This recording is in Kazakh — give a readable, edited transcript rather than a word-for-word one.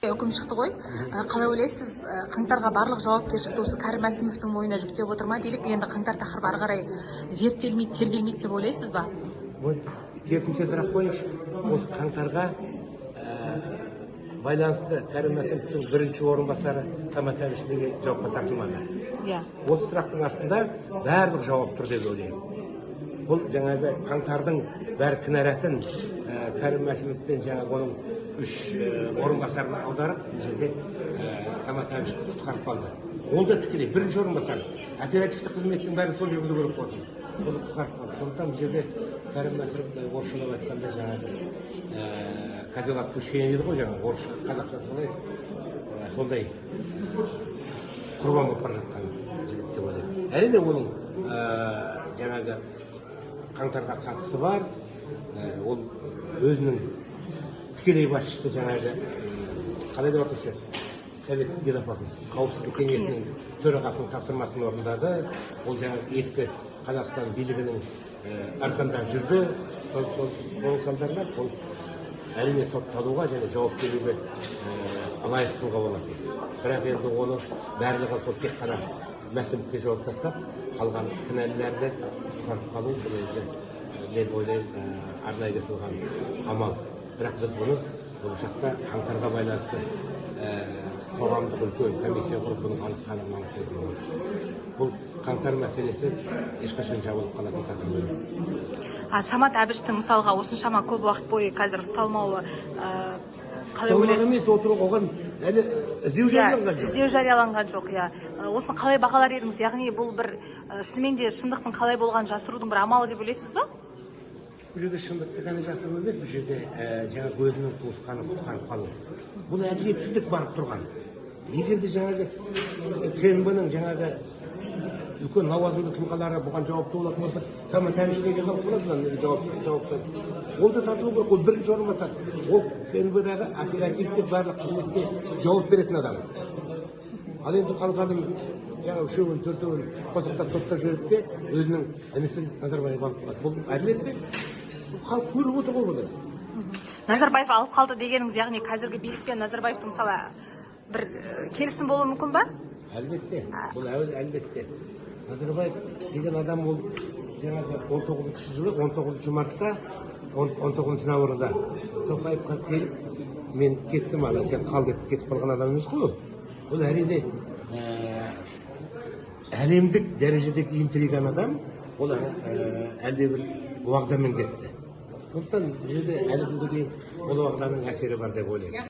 Үкім шықты ғой. Қалай ойлайсыз, қаңтарға барлық жауапкершілікті осы Кәрім Мәсімовтің мойнына жүктеп отыр ма? Билік енді қаңтар тақырыбы ары қарай зерттелмейді, тергелмейді деп ойлайсыз ба? Керісінше сұрақ қойыңызшы. Осы қаңтарға байланысты Кәрім Мәсімовтің бірінші орынбасары Самат Әбішевке жауапқа тартылмады. Осы сұрақтың астында барлық жауап тұр деп ойлаймын. Бұл жаңағы қаңтардың бәрі кінәратын Кәрім Мәсімовтен жаңағы оның үш орынбасарына аударып, бұл жерде Самат Әбішевті құтқарып қалды. Ол да тікелей бірінші орынбасар. Оперативті қызметтің бәрі сол жүргізу керек болды. Соны құтқарып қалды. Сондықтан бұл жерде Кәрім Мәсімов орысшалап айтқанда жаңағы кадиллак отпущение дейді ғой, жаңағы орысша қазақша сондай құрбан болып бара жатқан жігіт деп ойлаймын. Әрине оның жаңағы қаңтарға қатысы бар. Ол өзінің тікелей басшысы жаңағы қалай деп атаушы Совет Безопасности қауіпсіздік кеңесінің төрағасының тапсырмасын орындады. Ол жаңағы ескі Қазақстан билігінің арқасында жүрді. Соның салдарынан ол әрине сотталуға және жауап беруге лайық тұлға болады. Бірақ енді оны барлығы сол тек қана Мәсімовке жауап тастап, қалған кінәлілерді құтқарып қалу, бұл енді мен ойлаймын арнайы жасалған амал. Бірақ біз бұны болашақта қаңтарға байланысты қоғамдық үлкен комиссия құрып бұның анықтағанын анықтайтын. Бұл қаңтар мәселесі ешқашан жабылып қалатын тақырып емес. Самат Әбіштің мысалға осыншама көп уақыт бойы қазір ұсталмауы қалай ойлайсыз? Емес, отырып оған әлі іздеу жарияланған жоқ. Іздеу жарияланған жоқ, иә. Осыны қалай бағалар едіңіз? Яғни бұл бір шынымен де шындықтың қалай болғанын жасырудың бір амалы деп ойлайсыз ба? Бұл жерде шындықты ғана жасыру емес, бұл жерде жаңа өзінің туысқанын құтқарып қалу. Бұл әділетсіздік барып тұрған. Егер де жаңағы КНБ-ның жаңағы үлкен лауазымды тұлғалары бұған жауапты болатын болса, Самат Әбіш неге қалып қалады жауаптан? Ол да тартылу керек, ол бірінші орынбасар. Ол КНБ-дағы оперативте барлық қызметте жауап беретін адам. Ал енді қалғанын жаңа үшеуін, төртеуін қосақтап соттап жіберді де өзінің інісін Назарбаев алып қалды. Бұл әділет пе? Халық көріп отыр ғой бұны. Назарбаев алып қалды дегеніңіз, яғни қазіргі билік пен Назарбаевтың мысалы бір келісім болуы мүмкін ба? Әлбетте, бұл әлбетте. Назарбаев деген адам ол жаңағы 19 жылы 19 мартта 19 наурызда Тоқаевқа келіп, мен кеттім, ана сен қал деп кетіп қалған адам емес қой ол. Ол әрине әлемдік дәрежедегі интриған адам, ол әлде бір уағдамен кетті. Сондықтан бұл жерде әлі күнге дейін ол уағданың әсері бар деп ойлаймын.